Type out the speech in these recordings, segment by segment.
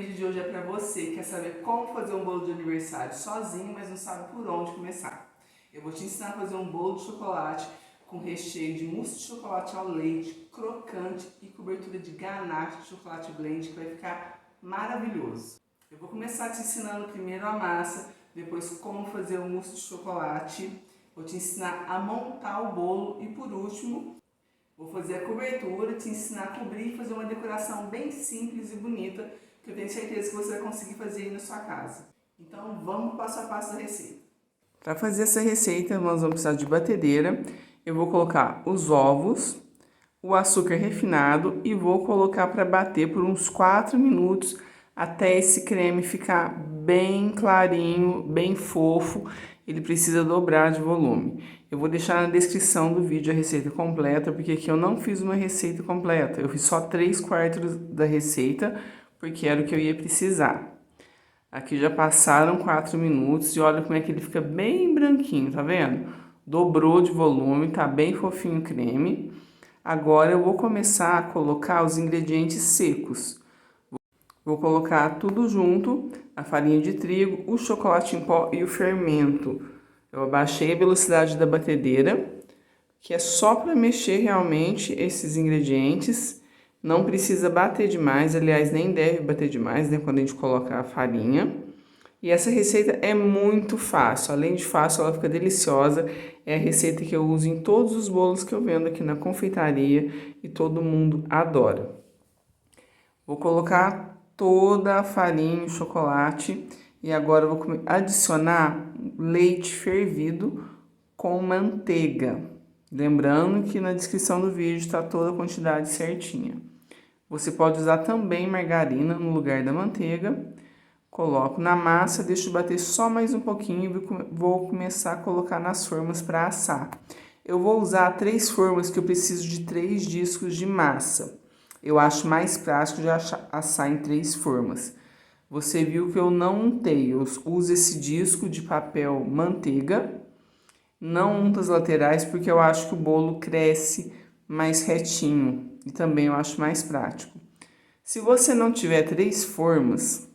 vídeo de hoje é para você que quer saber como fazer um bolo de aniversário sozinho, mas não sabe por onde começar. Eu vou te ensinar a fazer um bolo de chocolate com recheio de mousse de chocolate ao leite, crocante e cobertura de ganache de chocolate blend, que vai ficar maravilhoso. Eu vou começar te ensinando primeiro a massa, depois como fazer o mousse de chocolate, vou te ensinar a montar o bolo e por último vou fazer a cobertura, te ensinar a cobrir e fazer uma decoração bem simples e bonita, que eu tenho certeza que você vai conseguir fazer aí na sua casa. Então vamos passo a passo da receita. Para fazer essa receita nós vamos precisar de batedeira, eu vou colocar os ovos, o açúcar refinado e vou colocar para bater por uns 4 minutos até esse creme ficar bem clarinho, bem fofo. Ele precisa dobrar de volume. Eu vou deixar na descrição do vídeo a receita completa, porque aqui eu não fiz uma receita completa. Eu fiz só 3/4 da receita, porque era o que eu ia precisar. Aqui já passaram 4 minutos e olha como é que ele fica bem branquinho, tá vendo? Dobrou de volume, tá bem fofinho o creme. Agora eu vou começar a colocar os ingredientes secos. Vou colocar tudo junto, a farinha de trigo, o chocolate em pó e o fermento. Eu abaixei a velocidade da batedeira, que é só para mexer realmente esses ingredientes. Não precisa bater demais, aliás, nem deve bater demais, né, quando a gente coloca a farinha. E essa receita é muito fácil, além de fácil, ela fica deliciosa. É a receita que eu uso em todos os bolos que eu vendo aqui na confeitaria e todo mundo adora. Vou colocar toda a farinha e o chocolate e agora eu vou adicionar leite fervido com manteiga. Lembrando que na descrição do vídeo está toda a quantidade certinha. Você pode usar também margarina no lugar da manteiga. Coloco na massa, deixo bater só mais um pouquinho e vou começar a colocar nas formas para assar. Eu vou usar 3 formas que eu preciso de 3 discos de massa. Eu acho mais prático de assar em 3 formas. Você viu que eu não untei, eu uso esse disco de papel manteiga. Não unto as laterais porque eu acho que o bolo cresce mais retinho e também eu acho mais prático. Se você não tiver 3 formas,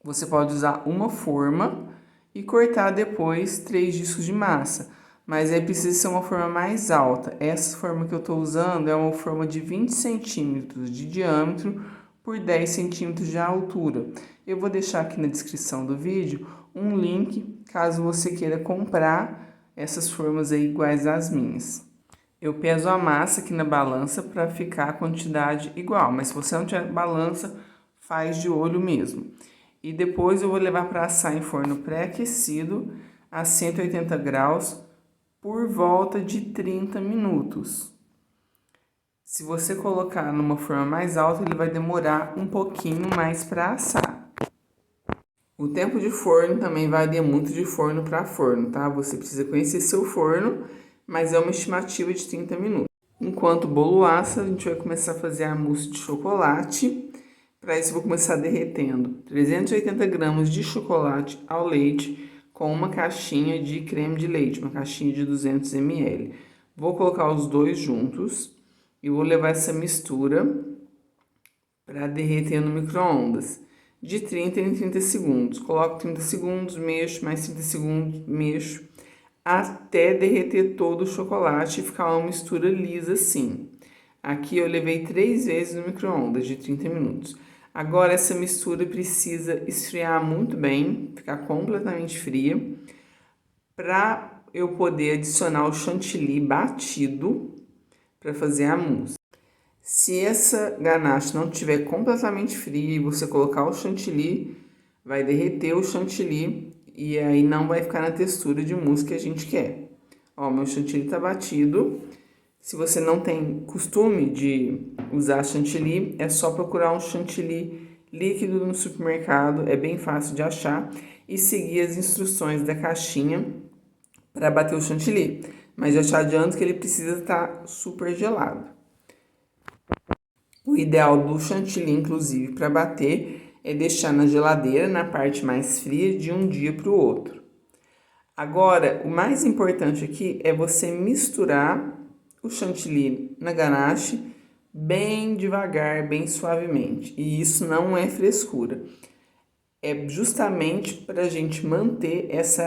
você pode usar uma forma e cortar depois 3 discos de massa. Mas aí precisa ser uma forma mais alta. Essa forma que eu estou usando é uma forma de 20 centímetros de diâmetro por 10 centímetros de altura. Eu vou deixar aqui na descrição do vídeo um link, caso você queira comprar essas formas aí iguais às minhas. Eu peso a massa aqui na balança para ficar a quantidade igual, mas se você não tiver balança, faz de olho mesmo. E depois eu vou levar para assar em forno pré-aquecido a 180 graus por volta de 30 minutos. Se você colocar numa forma mais alta, ele vai demorar um pouquinho mais para assar. O tempo de forno também varia muito de forno para forno, tá? Você precisa conhecer seu forno, mas é uma estimativa de 30 minutos. Enquanto o bolo assa, a gente vai começar a fazer a mousse de chocolate. Para isso, eu vou começar derretendo 380 gramas de chocolate ao leite com uma caixinha de creme de leite, uma caixinha de 200 ml. Vou colocar os dois juntos e vou levar essa mistura para derreter no micro-ondas de 30 em 30 segundos. Coloco 30 segundos, mexo, mais 30 segundos, mexo, até derreter todo o chocolate e ficar uma mistura lisa assim. Aqui eu levei 3 vezes no micro-ondas de 30 minutos. Agora essa mistura precisa esfriar muito bem, ficar completamente fria, para eu poder adicionar o chantilly batido para fazer a mousse. Se essa ganache não estiver completamente fria e você colocar o chantilly, vai derreter o chantilly e aí não vai ficar na textura de mousse que a gente quer. Ó, meu chantilly tá batido. Se você não tem costume de usar chantilly, é só procurar um chantilly líquido no supermercado, é bem fácil de achar, e seguir as instruções da caixinha para bater o chantilly. Mas já te adianto que ele precisa estar super gelado. O ideal do chantilly, inclusive, para bater, é deixar na geladeira, na parte mais fria, de um dia para o outro. Agora, o mais importante aqui é você misturar o chantilly na ganache bem devagar, bem suavemente. E isso não é frescura. É justamente para a gente manter essa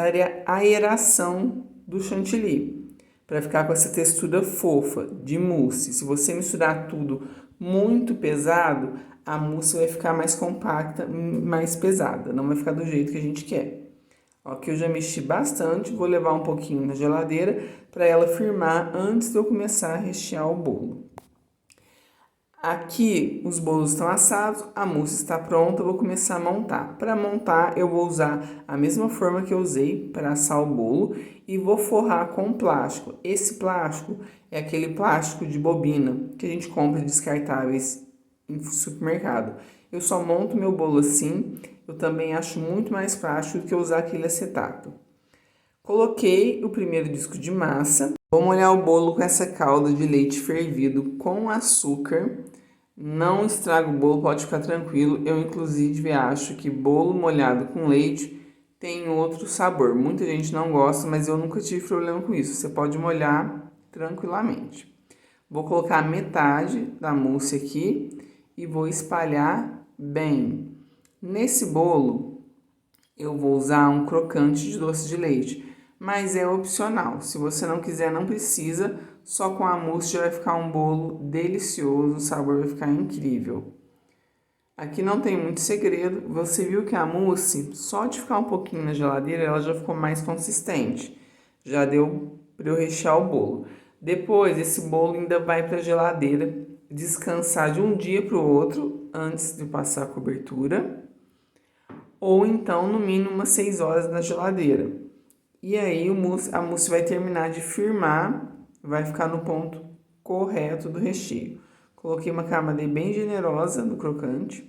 aeração do chantilly, para ficar com essa textura fofa de mousse. Se você misturar tudo muito pesado, a mousse vai ficar mais compacta, mais pesada, não vai ficar do jeito que a gente quer. Aqui eu já mexi bastante, vou levar um pouquinho na geladeira para ela firmar antes de eu começar a rechear o bolo. Aqui os bolos estão assados, a mousse está pronta, eu vou começar a montar. Para montar eu vou usar a mesma forma que eu usei para assar o bolo e vou forrar com plástico. Esse plástico é aquele plástico de bobina que a gente compra descartáveis em supermercado. Eu só monto meu bolo assim, eu também acho muito mais prático do que usar aquele acetato. Coloquei o primeiro disco de massa. Vou molhar o bolo com essa calda de leite fervido com açúcar. Não estraga o bolo, pode ficar tranquilo. Eu, inclusive, acho que bolo molhado com leite tem outro sabor. Muita gente não gosta, mas eu nunca tive problema com isso. Você pode molhar tranquilamente. Vou colocar metade da mousse aqui e vou espalhar bem. Nesse bolo, eu vou usar um crocante de doce de leite, mas é opcional. Se você não quiser, não precisa. Só com a mousse já vai ficar um bolo delicioso, o sabor vai ficar incrível. Aqui não tem muito segredo. Você viu que a mousse, só de ficar um pouquinho na geladeira, ela já ficou mais consistente. Já deu para eu rechear o bolo. Depois, esse bolo ainda vai para a geladeira descansar de um dia para o outro, antes de passar a cobertura. Ou então, no mínimo, umas 6 horas na geladeira. E aí a mousse vai terminar de firmar, vai ficar no ponto correto do recheio. Coloquei uma camada bem generosa do crocante.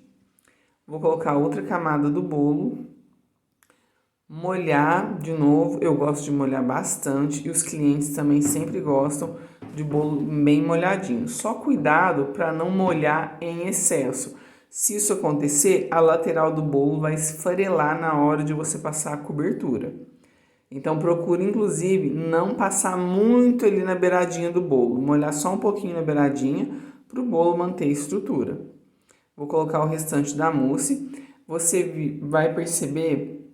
Vou colocar outra camada do bolo. Molhar de novo, eu gosto de molhar bastante e os clientes também sempre gostam de bolo bem molhadinho. Só cuidado para não molhar em excesso. Se isso acontecer, a lateral do bolo vai esfarelar na hora de você passar a cobertura. Então procure, inclusive, não passar muito ali na beiradinha do bolo. Molhar só um pouquinho na beiradinha para o bolo manter a estrutura. Vou colocar o restante da mousse. Você vai perceber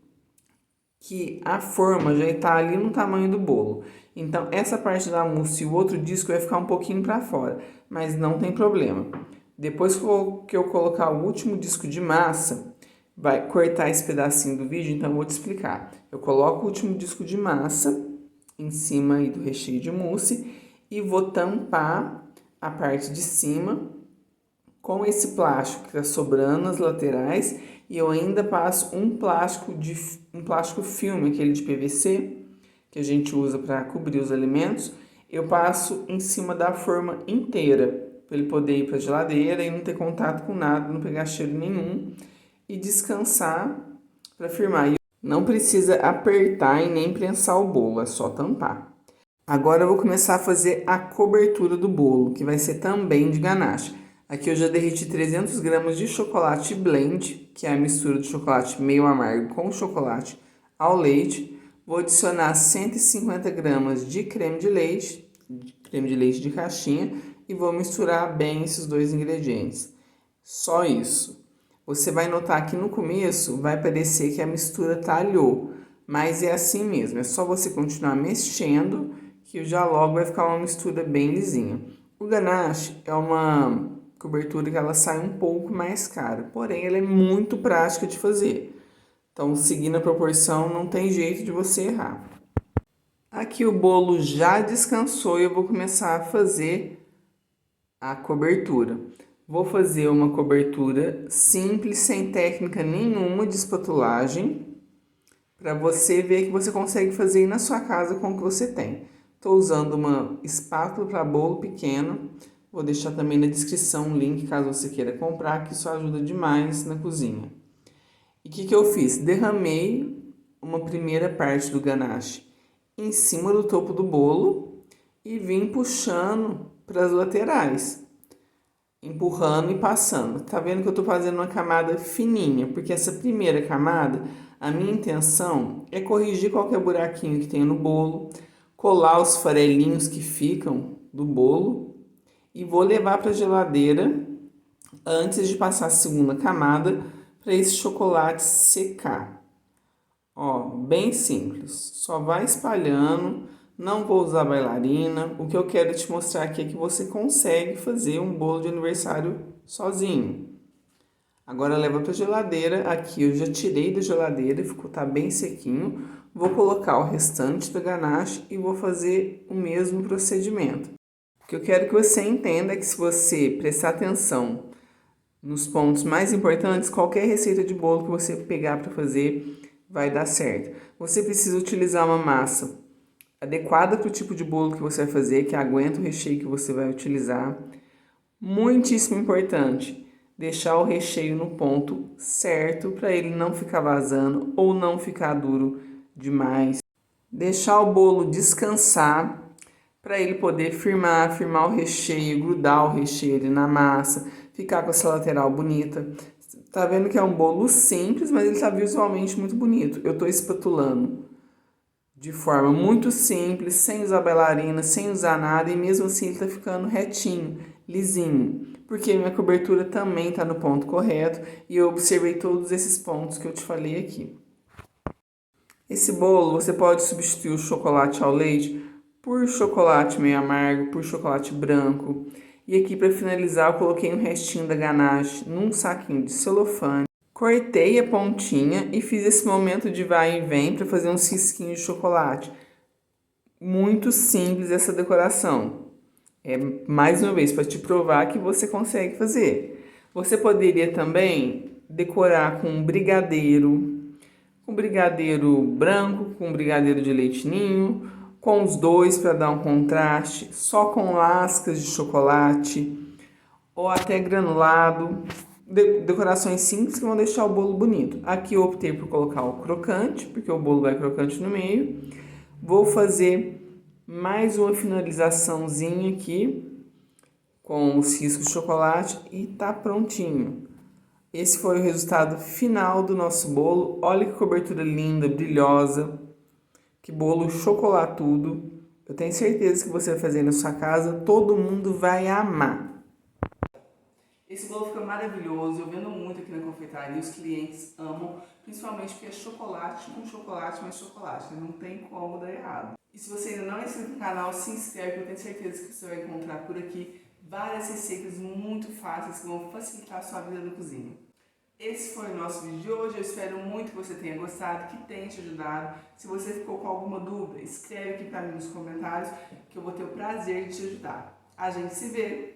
que a forma já está ali no tamanho do bolo. Então, essa parte da mousse e o outro disco vai ficar um pouquinho para fora, mas não tem problema. Depois que eu colocar o último disco de massa, vai cortar esse pedacinho do vídeo, então eu vou te explicar. Eu coloco o último disco de massa em cima aí do recheio de mousse e vou tampar a parte de cima com esse plástico que está sobrando nas laterais e eu ainda passo um plástico filme, aquele de PVC que a gente usa para cobrir os alimentos, eu passo em cima da forma inteira para ele poder ir para a geladeira e não ter contato com nada, não pegar cheiro nenhum e descansar para firmar. Não precisa apertar e nem prensar o bolo, é só tampar. Agora eu vou começar a fazer a cobertura do bolo, que vai ser também de ganache. Aqui eu já derreti 300 gramas de chocolate blend, que é a mistura de chocolate meio amargo com chocolate ao leite. Vou adicionar 150 gramas de creme de leite de caixinha, e vou misturar bem esses dois ingredientes. Só isso. Você vai notar que no começo vai parecer que a mistura talhou, mas é assim mesmo. É só você continuar mexendo que já logo vai ficar uma mistura bem lisinha. O ganache é uma cobertura que ela sai um pouco mais cara, porém ela é muito prática de fazer. Então, seguindo a proporção, não tem jeito de você errar. Aqui o bolo já descansou e eu vou começar a fazer a cobertura. Vou fazer uma cobertura simples, sem técnica nenhuma de espatulagem, para você ver que você consegue fazer aí na sua casa com o que você tem. Estou usando uma espátula para bolo pequeno. Vou deixar também na descrição um link caso você queira comprar, que isso ajuda demais na cozinha. E o que eu fiz? Derramei uma primeira parte do ganache em cima do topo do bolo e vim puxando para as laterais, empurrando e passando. Tá vendo que eu tô fazendo uma camada fininha, porque essa primeira camada, a minha intenção é corrigir qualquer buraquinho que tenha no bolo, colar os farelinhos que ficam do bolo e vou levar para a geladeira antes de passar a segunda camada para esse chocolate secar. Ó, bem simples, só vai espalhando, não vou usar bailarina. O que eu quero te mostrar aqui é que você consegue fazer um bolo de aniversário sozinho. Agora leva para a geladeira, aqui eu já tirei da geladeira, tá bem sequinho. Vou colocar o restante da ganache e vou fazer o mesmo procedimento. O que eu quero que você entenda é que se você prestar atenção nos pontos mais importantes, qualquer receita de bolo que você pegar para fazer vai dar certo. Você precisa utilizar uma massa adequada para o tipo de bolo que você vai fazer, que aguenta o recheio que você vai utilizar. Muitíssimo importante, deixar o recheio no ponto certo para ele não ficar vazando ou não ficar duro demais. Deixar o bolo descansar para ele poder firmar o recheio, grudar o recheio ali na massa, ficar com essa lateral bonita. Tá vendo que é um bolo simples, mas ele tá visualmente muito bonito. Eu tô espatulando de forma muito simples, sem usar bailarina, sem usar nada, e mesmo assim ele tá ficando retinho, lisinho, porque minha cobertura também tá no ponto correto e eu observei todos esses pontos que eu te falei aqui. Esse bolo você pode substituir o chocolate ao leite por chocolate meio amargo, por chocolate branco. E aqui para finalizar eu coloquei um restinho da ganache num saquinho de celofane. Cortei a pontinha e fiz esse momento de vai e vem para fazer uns risquinhos de chocolate. Muito simples essa decoração. É mais uma vez para te provar que você consegue fazer. Você poderia também decorar com brigadeiro branco, com brigadeiro de leite ninho, com os dois para dar um contraste, só com lascas de chocolate ou até granulado. Decorações simples que vão deixar o bolo bonito. Aqui eu optei por colocar o crocante, porque o bolo vai crocante no meio. Vou fazer mais uma finalizaçãozinha aqui com os riscos de chocolate e tá prontinho. Esse foi o resultado final do nosso bolo. Olha que cobertura linda, brilhosa. Que bolo chocolatudo. Eu tenho certeza que você vai fazer na sua casa, todo mundo vai amar. Esse bolo fica maravilhoso, eu vendo muito aqui na confeitaria, os clientes amam, principalmente porque é chocolate com chocolate mais chocolate, não tem como dar errado. E se você ainda não é inscrito no canal, se inscreve, que eu tenho certeza que você vai encontrar por aqui várias receitas muito fáceis que vão facilitar a sua vida na cozinha. Esse foi o nosso vídeo de hoje, eu espero muito que você tenha gostado, que tenha te ajudado. Se você ficou com alguma dúvida, escreve aqui para mim nos comentários que eu vou ter o prazer de te ajudar. A gente se vê!